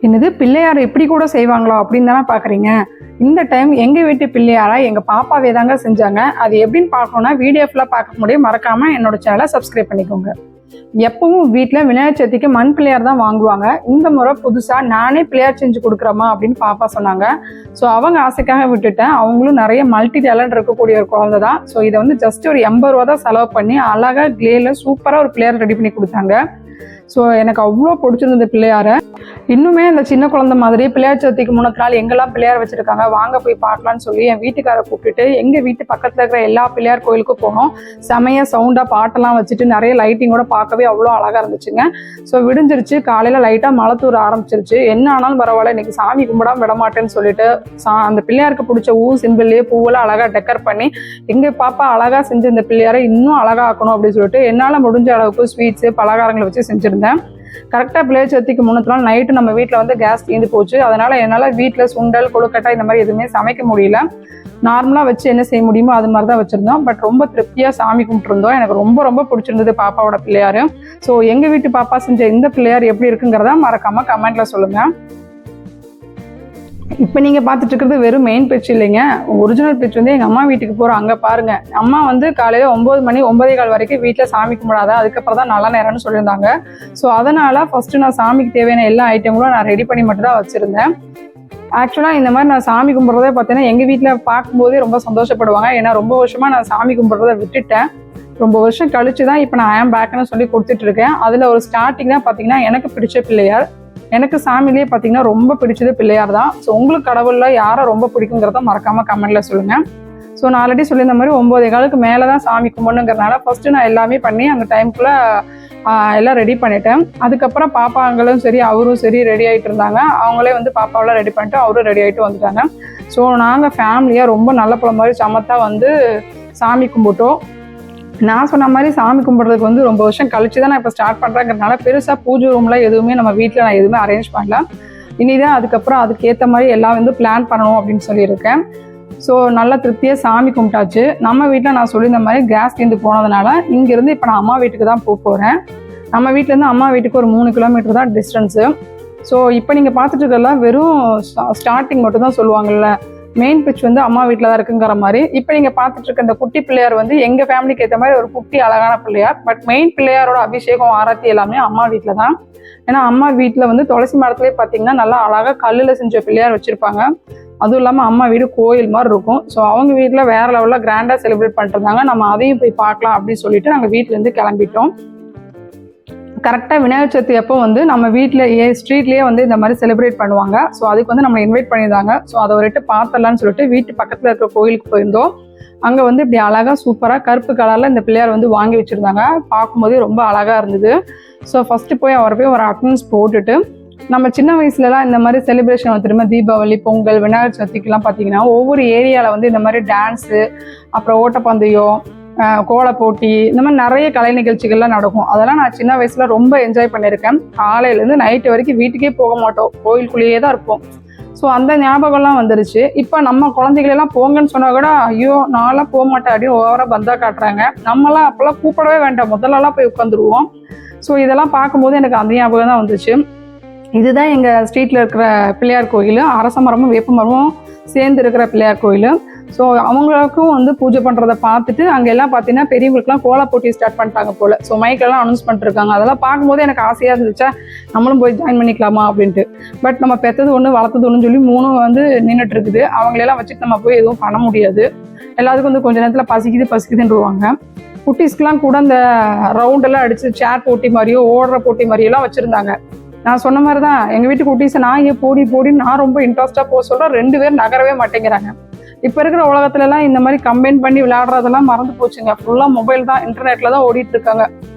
என்னது பிள்ளையார் எப்படி கூட செய்வாங்களோ அப்படின்னு தானே பார்க்குறீங்க. இந்த டைம் எங்கள் வீட்டு பிள்ளையாரா எங்கள் பாப்பாவே தாங்க செஞ்சாங்க. அது எப்படின்னு பார்க்கணுன்னா வீடியோ ஃபுல்லாக பார்க்க முடியும். மறக்காமல் என்னோட சேனலை சப்ஸ்கிரைப் பண்ணிக்கோங்க. எப்பவும் வீட்டில் விநாயகர் சதுர்த்திக்கு மண் பிள்ளையார் தான் வாங்குவாங்க. இந்த முறை புதுசாக நானே பிள்ளையார் செஞ்சு கொடுக்குறோமா அப்படின்னு பாப்பா சொன்னாங்க. ஸோ அவங்க ஆசைக்காக விட்டுட்டேன். அவங்களும் நிறைய மல்டி டேலண்ட் இருக்கக்கூடிய ஒரு குழந்தை தான். ஸோ இதை வந்து ஜஸ்ட் ஒரு 80 ரூபா தான் செலவு பண்ணி அழகாக கிளேல சூப்பராக ஒரு பிள்ளையார் ரெடி பண்ணி கொடுத்தாங்க. ஸோ எனக்கு அவ்வளோ பிடிச்சிருந்தது பிள்ளையாரை. இன்னுமே அந்த சின்ன குழந்தை மாதிரி பிள்ளையார் சதுர்த்திக்கு முன்னத்து நாள் எங்கெல்லாம் பிள்ளையார் வச்சுருக்காங்க வாங்க போய் பார்க்கலான்னு சொல்லி என் வீட்டுக்காரை கூப்பிட்டுட்டு எங்கள் வீட்டு பக்கத்தில் இருக்கிற எல்லா பிள்ளையார் கோயிலுக்கும் போனோம். செமையாக சவுண்டாக பாட்டெல்லாம் வச்சுட்டு நிறைய லைட்டிங்கோட பார்க்கவே அவ்வளோ அழகாக இருந்துச்சுங்க. ஸோ விடிஞ்சிருச்சு. காலையில் லைட்டாக மழை தூர ஆரம்பிச்சிருச்சு. என்ன ஆனாலும் பரவாயில்ல, இன்னைக்கு சாமி கும்பிடாம விடமாட்டேன்னு சொல்லிட்டு அந்த பிள்ளையாருக்கு பிடிச்ச சிம்பிள்லேயே பூவெல்லாம் அழகாக டெக்கர் பண்ணி எங்கள் பாப்பா அழகாக செஞ்சு இந்த பிள்ளையாரை இன்னும் அழகாக ஆக்கணும் அப்படின்னு சொல்லிட்டு என்னால் முடிஞ்ச அளவுக்கு ஸ்வீட்ஸு பலகாரங்களை வச்சு செஞ்சுருந்தேன். கரெக்டாக பிள்ளையார் சதுர்த்திக்கு முன்னத்து நாள் நைட்டு நம்ம வீட்டில் வந்து கேஸ் தீர்ந்து போச்சு. அதனால் என்னால் வீட்டில் சுண்டல் கொழுக்கட்டை இந்த மாதிரி எதுவுமே சமைக்க முடியல. நார்மலாக வச்சு என்ன செய்ய முடியுமோ அது மாதிரி தான் வச்சுருந்தோம். பட் ரொம்ப திருப்தியாக சாமி கும்பிட்டுருந்தோம். எனக்கு ரொம்ப ரொம்ப பிடிச்சிருந்தது பாப்பாவோட பிள்ளையார். ஸோ எங்கள் வீட்டு பாப்பா செஞ்ச இந்த பிள்ளையார் எப்படி இருக்குங்கிறத மறக்காமல் கமெண்ட்டில் சொல்லுங்கள். இப்போ நீங்கள் பார்த்துட்டு இருக்கிறது வெறும் மெயின் பிச் இல்லைங்க. ஒரிஜினல் பிச் வந்து எங்கள் அம்மா வீட்டுக்கு போகிறோம். அங்கே பாருங்கள், அம்மா வந்து காலையில் 9 மணி 9:15 வரைக்கும் வீட்டில் சாமி கும்பிடாத, அதுக்கப்புறம் தான் நல்ல நேரம்னு சொல்லியிருந்தாங்க. ஸோ அதனால் ஃபஸ்ட்டு நான் சாமிக்கு தேவையான எல்லா ஐட்டங்களும் நான் ரெடி பண்ணி மட்டும் தான் வச்சுருந்தேன். ஆக்சுவலாக இந்த மாதிரி நான் சாமி கும்பிட்றதே பார்த்தீங்கன்னா எங்கள் வீட்டில் பார்க்கும்போதே ரொம்ப சந்தோஷப்படுவாங்க. ஏன்னா ரொம்ப வருஷமாக நான் சாமி கும்பிட்றத விட்டுட்டேன். ரொம்ப வருஷம் கழிச்சு தான் இப்போ நான் ஐம் பேக்குன்னு சொல்லி கொடுத்துட்ருக்கேன். அதில் ஒரு ஸ்டார்டிங் தான் பார்த்தீங்கன்னா எனக்கு பிடிச்ச பிள்ளையார். எனக்கு சாமிலேயே பார்த்தீங்கன்னா ரொம்ப பிடிச்சது பிள்ளையார் தான். ஸோ உங்களுக்கு கடவுளில் யாரை ரொம்ப பிடிக்குங்கிறத மறக்காமல் கமெண்ட்டில் சொல்லுங்கள். ஸோ நான் ஆல்ரெடி சொல்லியிருந்த மாதிரி 9:15 மேலே தான் சாமி கும்பிடணுங்கிறதுனால ஃபஸ்ட்டு நான் எல்லாமே பண்ணி அந்த டைமுக்குள்ளே எல்லாம் ரெடி பண்ணிட்டேன். அதுக்கப்புறம் பாப்பாங்களும் சரி அவரும் சரி ரெடி ஆகிட்டு இருந்தாங்க. அவங்களே வந்து பாப்பாவெல்லாம் ரெடி பண்ணிட்டு அவரும் ரெடி ஆகிட்டு வந்துட்டாங்க. ஸோ நாங்கள் ஃபேமிலியாக ரொம்ப நல்ல பழம் மாதிரி சமத்தாக வந்து சாமி கும்பிட்டோம். நான் சொன்ன மாதிரி சாமி கும்பிட்றதுக்கு வந்து ரொம்ப வருஷம் கழிச்சு தான் நான் இப்போ ஸ்டார்ட் பண்ணுறேங்கிறதுனால பெருசாக பூஜை ரூமில் எதுவுமே நம்ம வீட்டில் நான் எதுவுமே அரேஞ்ச் பண்ணல. இனிதான் அதுக்கப்புறம் அதுக்கேற்ற மாதிரி எல்லாம் வந்து பிளான் பண்ணணும் அப்படின்னு சொல்லியிருக்கேன். ஸோ நல்லா திருப்தியாக சாமி கும்பிட்டாச்சு. நம்ம வீட்டில் நான் சொல்லியிருந்த மாதிரி கேஸ் தீர்ந்து போனதுனால இங்கேருந்து இப்போ நான் அம்மா வீட்டுக்கு தான் போகிறேன். நம்ம வீட்டிலேருந்து அம்மா வீட்டுக்கு ஒரு 3 கிலோமீட்டர் தான் டிஸ்டன்ஸு. ஸோ இப்போ நீங்கள் பார்த்துட்டு இருக்கலாம் வெறும் ஸ்டார்டிங் மட்டும் தான் சொல்லுவாங்கள்ல, மெயின் பிச் வந்து அம்மா வீட்டில் தான் இருக்குங்கிற மாதிரி. இப்போ நீங்கள் பார்த்துட்டு இருக்க இந்த குட்டி பிள்ளையார் வந்து எங்கள் ஃபேமிலிக்கு ஏற்ற மாதிரி ஒரு குட்டி அழகான பிள்ளையார். பட் மெயின் பிள்ளையாரோட அபிஷேகம் ஆராத்தி எல்லாமே அம்மா வீட்டில் தான். ஏன்னா அம்மா வீட்டில் வந்து துளசி மரத்துலேயே பார்த்தீங்கன்னா நல்லா அழகாக கல்லில் செஞ்ச பிள்ளையார் வச்சுருப்பாங்க. அதுவும் இல்லாமல் அம்மா வீடு கோயில் மாதிரி இருக்கும். ஸோ அவங்க வீட்டில் வேறு லெவலில் கிராண்டாக செலிப்ரேட் பண்ணிட்டுருந்தாங்க. நம்ம அதையும் போய் பார்க்கலாம் அப்படின்னு சொல்லிட்டு நாங்கள் வீட்டிலேருந்து கிளம்பிட்டோம். கரெக்டாக விநாயகர் சதுர்த்தி அப்போ வந்து நம்ம வீட்டில் ஸ்ட்ரீட்லேயே வந்து இந்த மாதிரி செலிப்ரேட் பண்ணுவாங்க. ஸோ அதுக்கு வந்து நம்மளை இன்வைட் பண்ணியிருந்தாங்க. ஸோ அதை ஒரு பார்த்துடலான்னு சொல்லிட்டு வீட்டு பக்கத்தில் இருக்கிற கோயிலுக்கு போயிருந்தோம். அங்கே வந்து இப்படி அழகாக சூப்பராக கருப்பு கலரில் இந்த பிள்ளையார் வந்து வாங்கி வச்சுருந்தாங்க. பார்க்கும்போதே ரொம்ப அழகாக இருந்தது. ஸோ ஃபஸ்ட்டு போய் அவரை போய் ஒரு அட்டனன்ஸ் போட்டுட்டு நம்ம சின்ன வயசுலலாம் இந்த மாதிரி செலிப்ரேஷன் வந்து திரும்ப தீபாவளி பொங்கல் விநாயகர் சதுர்த்திக்கெலாம் பார்த்தீங்கன்னா ஒவ்வொரு ஏரியாவில் வந்து இந்த மாதிரி டான்ஸு அப்புறம் ஓட்டப்பந்தயம் கோல போட்டி இந்த மாதிரி நிறைய கலை நிகழ்ச்சிகள்லாம் நடக்கும். அதெல்லாம் நான் சின்ன வயசில் ரொம்ப என்ஜாய் பண்ணியிருக்கேன். காலையிலேருந்து நைட்டு வரைக்கும் வீட்டுக்கே போக மாட்டோம், கோயிலுக்குள்ளேயே தான் இருப்போம். ஸோ அந்த ஞாபகம்லாம் வந்துருச்சு. இப்போ நம்ம குழந்தைகளெல்லாம் போங்கன்னு சொன்னால் கூட ஐயோ நான்லாம் போக மாட்டேன் அப்படின்னு ஓவராக பந்தா காட்டுறாங்க. நம்மளாம் அப்போல்லாம் கூப்பிடவே வேண்டாம், முதல்லலாம் போய் உட்காந்துருவோம். ஸோ இதெல்லாம் பார்க்கும்போது எனக்கு அந்த ஞாபகம் தான் வந்துச்சு. இதுதான் எங்கள் ஸ்ட்ரீட்டில் இருக்கிற பிள்ளையார் கோயில். அரச மரமும் வேப்ப மரமும் சேர்ந்து இருக்கிற பிள்ளையார் கோயில். ஸோ அவங்களுக்கும் வந்து பூஜை பண்ணுறதை பார்த்துட்டு அங்கே எல்லாம் பார்த்தீங்கன்னா பெரியவங்களுக்குலாம் கோல போட்டி ஸ்டார்ட் பண்ணிட்டாங்க போல். ஸோ மைக்கெல்லாம் அனௌன்ஸ் பண்ணிட்டுருக்காங்க. அதெல்லாம் பார்க்கும்போது எனக்கு ஆசையாக இருந்துச்சா நம்மளும் போய் ஜாயின் பண்ணிக்கலாமா அப்படின்ட்டு. பட் நம்ம பெற்றது ஒன்று வளர்த்தது ஒன்றுன்னு சொல்லி 3 வந்து நின்றுட்டு இருக்குது. அவங்களெல்லாம் வச்சுட்டு நம்ம போய் எதுவும் பண்ண முடியாது. எல்லாத்துக்கும் வந்து கொஞ்சம் நேரத்தில் பசிக்குதுன்றுவாங்க. குட்டீஸ்க்கெலாம் கூட அந்த ரவுண்டெல்லாம் அடித்து சேர் போட்டி மாதிரியோ ஓடுற போட்டி மாதிரியெல்லாம் வச்சுருந்தாங்க. நான் சொன்ன மாதிரி தான் எங்கள் வீட்டு குட்டீஸை நான் ஏன் போடின்னு நான் ரொம்ப இன்ட்ரெஸ்ட்டாக போக சொல்கிறேன். 2 பேர் நகரவே மாட்டேங்கிறாங்க. இப்போ இருக்கிற உலகத்துலலாம் இந்த மாதிரி கம்பைன் பண்ணி விளையாடுறதெல்லாம் மறந்து போச்சுங்க. ஃபுல்லாக மொபைல் தான், இன்டர்நெட்டில் தான் ஓடிட்டு இருக்காங்க.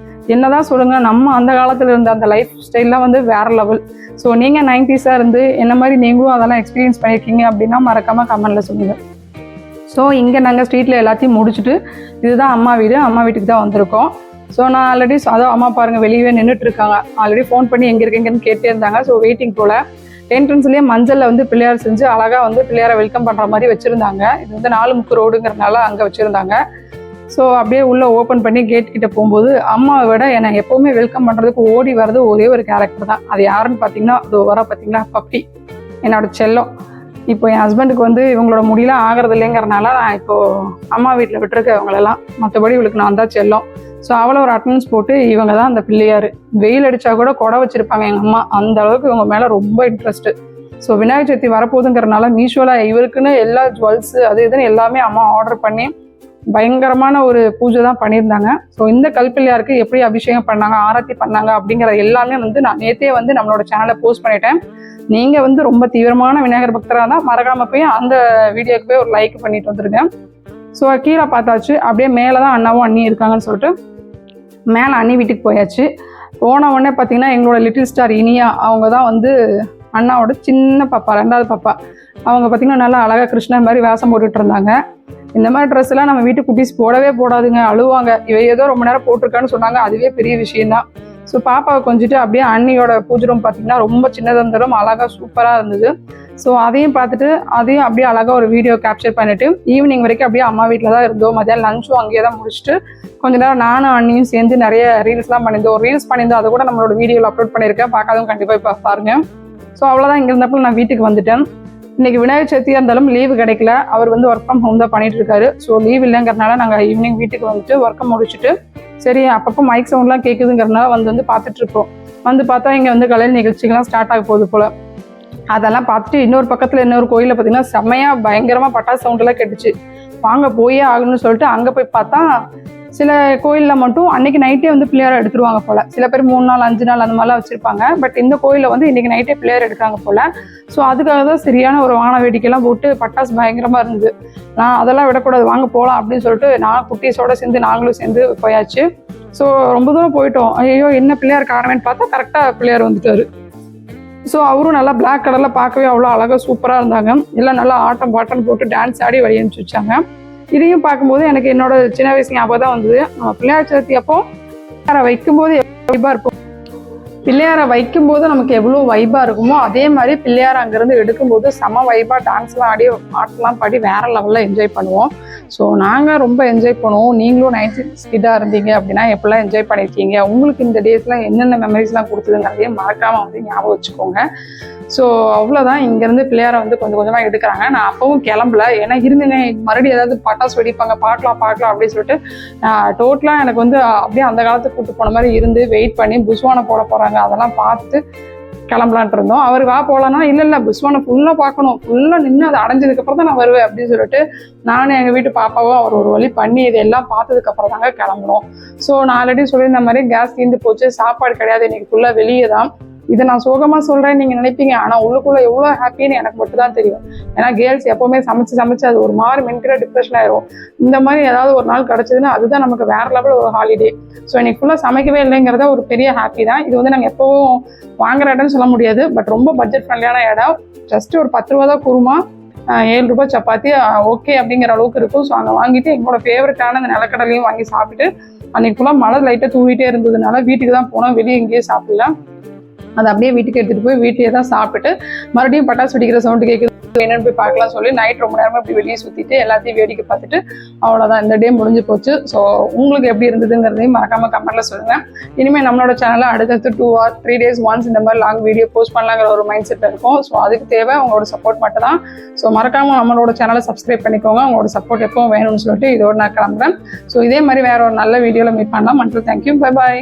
என்னதான் சொல்லுங்கள், நம்ம அந்த காலத்தில் இருந்த அந்த லைஃப் ஸ்டைல்லாம் வந்து வேறு லெவல். ஸோ நீங்கள் 90s இருந்து என்ன மாதிரி நீங்களும் அதெல்லாம் எக்ஸ்பீரியன்ஸ் பண்ணியிருக்கீங்க அப்படின்னா மறக்காமல் கமெண்ட்டில் சொல்லுங்கள். ஸோ இங்கே நாங்கள் ஸ்ட்ரீட்டில் எல்லாத்தையும் முடிச்சுட்டு இதுதான் அம்மா வீடு, அம்மா வீட்டுக்கு தான் வந்திருக்கோம். ஸோ நான் ஆல்ரெடி அதான் அம்மா பாருங்கள் வெளியே நின்றுட்டு இருக்காங்க. ஆல்ரெடி ஃபோன் பண்ணி எங்கே இருக்கீங்கன்னு கேட்டே இருந்தாங்க. ஸோ வெயிட்டிங் போல் என்ட்ரன்ஸ்லேயே மஞ்சளில் வந்து பிள்ளையார் செஞ்சு அழகாக வந்து பிள்ளையாரை வெல்கம் பண்ணுற மாதிரி வச்சுருந்தாங்க. இது வந்து 4 முக்கு ரோடுங்கிறதுனால அங்கே வச்சுருந்தாங்க. ஸோ அப்படியே உள்ளே ஓப்பன் பண்ணி கேட் கிட்ட போகும்போது அம்மாவை விட என்னை எப்போவுமே வெல்கம் பண்ணுறதுக்கு ஓடி வர்றது ஒரே ஒரு கேரக்டர் தான். அது யாருன்னு பார்த்தீங்கன்னா அது வர பார்த்தீங்களா பப்பி, என்னோட செல்லம். இப்போ என் ஹஸ்பண்டுக்கு வந்து இவங்களோட முடியெல்லாம் ஆகிறது இல்லைங்கிறனால நான் இப்போது அம்மா வீட்டில் விட்டுருக்கேன் இவங்களெல்லாம். மற்றபடி இவளுக்கு நான் தான் செல்லம். ஸோ அவளை ஒரு அட்டண்டன்ஸ் போட்டு இவங்க தான் அந்த பிள்ளையார். வெயில் அடித்தா கூட கொடை வச்சுருப்பாங்க எங்கள் அம்மா, அந்த அளவுக்கு இவங்க மேலே ரொம்ப இன்ட்ரெஸ்ட்டு. ஸோ விநாயகர் சதுர்த்தி வரப்போகுதுங்கிறனால மீஷோவில் இவருக்குன்னு எல்லா ஜுவல்ஸு அது இதுன்னு எல்லாமே அம்மா ஆர்டர் பண்ணி பயங்கரமான ஒரு பூஜை தான் பண்ணியிருந்தாங்க. ஸோ இந்த கல்பிள்ளையாருக்கு எப்படி அபிஷேகம் பண்ணாங்க, ஆரத்தி பண்ணாங்க அப்படிங்கிற எல்லாமே வந்து நான் நேற்றே வந்து நம்மளோட சேனலில் போஸ்ட் பண்ணிட்டேன். நீங்கள் வந்து ரொம்ப தீவிரமான விநாயகர் பக்தராக தான் மறக்காமல் போய் அந்த வீடியோக்கு போய் ஒரு லைக் பண்ணிட்டு வந்துருங்க. ஸோ கீழே பார்த்தாச்சு. அப்படியே மேலே தான் அண்ணாவும் அண்ணி இருக்காங்கன்னு சொல்லிட்டு மேலே அண்ணி வீட்டுக்கு போயாச்சு. போன உடனே பார்த்தீங்கன்னா எங்களோட லிட்டில் ஸ்டார் இனியா அவங்க தான் வந்து அண்ணாவோட சின்ன பாப்பா, 2வது பாப்பா. அவங்க பார்த்தீங்கன்னா நல்லா அழகாக கிருஷ்ணன் மாதிரி வேஷம் போட்டுட்டு இருந்தாங்க. இந்த மாதிரி ட்ரெஸ் எல்லாம் நம்ம வீட்டு குட்டீஸ் போடவே போடாதுங்க, அழுவாங்க. இவ ஏதோ ரொம்ப நேரம் போட்டிருக்கான்னு சொன்னாங்க, அதுவே பெரிய விஷயம்தான். ஸோ பாப்பாவை கொஞ்சிட்டு அப்படியே அண்ணியோட பூஜை ரூம் பார்த்தீங்கன்னா ரொம்ப சின்னதந்தரும் அழகாக சூப்பராக இருந்தது. ஸோ அதையும் பார்த்துட்டு அதையும் அப்படியே அழகாக ஒரு வீடியோ கேப்சர் பண்ணிட்டு ஈவினிங் வரைக்கும் அப்படியே அம்மா வீட்டில் தான் இருந்தோம். மதியம் லஞ்சும் அங்கேயே தான் முடிச்சுட்டு கொஞ்ச நேரம் நானும் அண்ணியும் சேர்ந்து நிறைய ரீல்ஸ்லாம் பண்ணியிருந்தோம். ஒரு ரீல்ஸ் பண்ணியிருந்தோம், அதை கூட நம்மளோட வீடியோவில் அப்லோட் பண்ணியிருக்கேன், பார்க்காதவங்க கண்டிப்பாக இப்போ பாருங்க. ஸோ அவ்வளோதான், இங்கே இருந்தப்போ நான் வீட்டுக்கு வந்துட்டேன். இன்னைக்கு விநாயகர் சதுர்த்தியாக இருந்தாலும் லீவு கிடைக்கல. அவர் வந்து ஒர்க் ஃப்ரம் ஹோம் தான் பண்ணிட்டு இருக்காரு. ஸோ லீவ் இல்லைங்கிறனால நாங்கள் ஈவினிங் வீட்டுக்கு வந்துட்டு ஒர்க்கை முடிச்சுட்டு சரி அப்பப்போ மைக் சவுண்ட்லாம் கேட்குதுங்கிறனால வந்து பார்த்துட்டு இருக்கோம். வந்து பார்த்தா இங்கே வந்து கல்யாண நிகழ்ச்சிகள்லாம் ஸ்டார்ட் ஆக போகுது போல். அதெல்லாம் பார்த்துட்டு இன்னொரு பக்கத்தில் இன்னொரு கோயிலில் பார்த்தீங்கன்னா செம்மையாக பயங்கரமாக பட்டாசு சவுண்டெல்லாம் கேட்டுச்சு. வாங்க போயே ஆகணும்னு சொல்லிட்டு அங்கே போய் பார்த்தா சில கோயிலில் மட்டும் அன்னைக்கு நைட்டே வந்து பிள்ளையார் எடுத்துருவாங்க போல். சில பேர் 3 நாள் 5 நாள் அந்த மாதிரிலாம் வச்சுருப்பாங்க. பட் இந்த கோயிலில் வந்து இன்றைக்கி நைட்டே பிள்ளையார் எடுக்காங்க போல். ஸோ அதுக்காக தான் சரியான ஒரு வான வேடிக்கைலாம் போட்டு பட்டாசு பயங்கரமாக இருந்தது. நான் அதெல்லாம் விடக்கூடாது, வாங்க போகலாம் அப்படின்னு சொல்லிட்டு நான் குட்டீஸோடு சேர்ந்து நாங்களும் சேர்ந்து போயாச்சு. ஸோ ரொம்ப தூரம் போயிட்டோம். ஐயோ என்ன பிள்ளையார் காரணம்னு பார்த்தா கரெக்டாக பிள்ளையார் வந்துட்டார். ஸோ அவரும் நல்லா பிளாக் கலரில் பார்க்கவே அவ்வளோ அழகாக சூப்பராக இருந்தாங்க. எல்லாம் நல்லா ஆட்டம் பாட்டம் போட்டு டான்ஸ் ஆடி வழி அனுப்பிச்சு வச்சாங்க. இதையும் பார்க்கும்போது எனக்கு என்னோட சின்ன வயசு ஞாபகம் தான் வந்தது. நம்ம பிள்ளையார் சதுர்த்தி அப்போ பிள்ளையாரை வைக்கும்போது எவ்வளோ வைப்பாக இருக்கும், பிள்ளையாரை வைக்கும்போது நமக்கு எவ்வளோ வைப்பாக இருக்குமோ அதே மாதிரி பிள்ளையார் அங்கேருந்து எடுக்கும்போது செம வைப்பாக டான்ஸ்லாம் ஆடி பாட்டெலாம் பாடி வேற லெவலில் என்ஜாய் பண்ணுவோம். ஸோ நாங்கள் ரொம்ப என்ஜாய் பண்ணுவோம். நீங்களும் 90s கிட்டாக இருந்தீங்க அப்படின்னா எப்படிலாம் என்ஜாய் பண்ணியிருக்கீங்க, உங்களுக்கு இந்த டேஸ்லாம் என்னென்ன மெமரிஸ்லாம் கொடுத்ததுங்கிறதையும் மறக்காமல் வந்து ஞாபகம் வச்சுக்கோங்க. ஸோ அவ்வளோதான், இங்கேருந்து பிள்ளையாரை வந்து கொஞ்சம் கொஞ்சமாக எடுக்கிறாங்க. நான் அப்பவும் கிளம்பல, ஏன்னா இருந்துங்க மறுபடியும் ஏதாவது பட்டாசு வெடிப்பாங்க பார்க்கலாம் அப்படின்னு சொல்லிட்டு டோட்டலாக எனக்கு வந்து அப்படியே அந்த காலத்துக்கு கூட்டு போன மாதிரி இருந்து வெயிட் பண்ணி புஸ்வானை போட போகிறாங்க அதெல்லாம் பார்த்து கிளம்பலான்ட்டு இருந்தோம். அவர் வா போகலான்னா இல்லை புஸ்வானை ஃபுல்லாக பார்க்கணும், ஃபுல்லாக நின்று அதை அடைஞ்சதுக்கப்புறம் தான் நான் வருவேன் அப்படின்னு சொல்லிட்டு நானும் எங்கள் வீட்டு பாப்பாவும் அவர் ஒரு வழி பண்ணி இதெல்லாம் பார்த்ததுக்கப்புறம் தாங்க கிளம்புனோம். ஸோ நான் ஆல்ரெடி சொல்லியிருந்த மாதிரி கேஸ் தீர்ந்து போச்சு, சாப்பாடு கிடையாது, இன்னைக்கு ஃபுல்லாக வெளியே தான். இதை நான் சோகமாக சொல்கிறேன்னு நீங்கள் நினைப்பீங்க, ஆனால் உள்ளுக்குள்ளே எவ்வளோ ஹாப்பின்னு எனக்கு மட்டும் தான் தெரியும். ஏன்னா கேர்ள்ஸ் எப்போவுமே சமைச்சு அது ஒரு மாதிரி மென்டலாக டிப்ரெஷன் ஆயிரும். இந்த மாதிரி ஏதாவது ஒரு நாள் கிடச்சிதுன்னா அதுதான் நமக்கு வேற லெவல் ஒரு ஹாலிடே. ஸோ இன்னைக்கு ஃபுல்லாக சமைக்கவே இல்லைங்கிறத ஒரு பெரிய ஹாப்பி தான். இது வந்து நாங்கள் எப்போவும் வாங்குற இடம்னு சொல்ல முடியாது, பட் ரொம்ப பட்ஜெட் ஃப்ரெண்ட்லியான இடம். ஜஸ்ட் ஒரு 10 ரூபா தான் குருமா, 7 ரூபாய் சப்பாத்தி, ஓகே அப்படிங்கிற அளவுக்கு இருக்கும். ஸோ அங்கே வாங்கிட்டு எங்களோட ஃபேவரட்டான அந்த நிலக்கடலையும் வாங்கி சாப்பிட்டு அன்னைக்கு ஃபுல்லாக மழை லைட்டாக தூவிட்டே இருந்ததுனால வீட்டுக்கு தான் போனோம், வெளியே எங்கேயே சாப்பிடல. அதை அப்படியே வீட்டுக்கு எடுத்துகிட்டு போய் வீட்டிலே தான் சாப்பிட்டு மறுபடியும் பட்டாசு வெடிக்கிற சவுண்டு கேட்குது என்னென்னு போய் பார்க்கலாம் சொல்லி நைட் ரொம்ப நேரமாக இப்படி வெளியே சுற்றிட்டு எல்லாத்தையும் வேடிக்கை பார்த்துட்டு அவ்வளோதான், இந்த டே முடிஞ்சு போச்சு. ஸோ உங்களுக்கு எப்படி இருந்ததுங்கிறதையும் மறக்காமல் கமெண்ட்டில் சொல்லுங்கள். இனிமேல் நம்மளோட சேனலில் அடுத்தடுத்து 2 or 3 days ஒன்ஸ் இந்த மாதிரி லாங் வீடியோ போஸ்ட் பண்ணலாங்கிற ஒரு மைண்ட் செட் இருக்கும். ஸோ அதுக்கு தேவை உங்களோட சப்போர்ட் மட்டும் தான். ஸோ மறக்காமல் நம்மளோட சேனலை சப்ஸ்கிரைப் பண்ணிக்கோங்க. உங்களோட சப்போர்ட் எப்பவும் வேணும்னு சொல்லிட்டு இதோடு நான் கிளம்புறேன். ஸோ இதே மாதிரி வேற ஒரு நல்ல வீடியோவில் மீட் பண்ணலாம். மற்ற தேங்க்யூ, பை பாய்.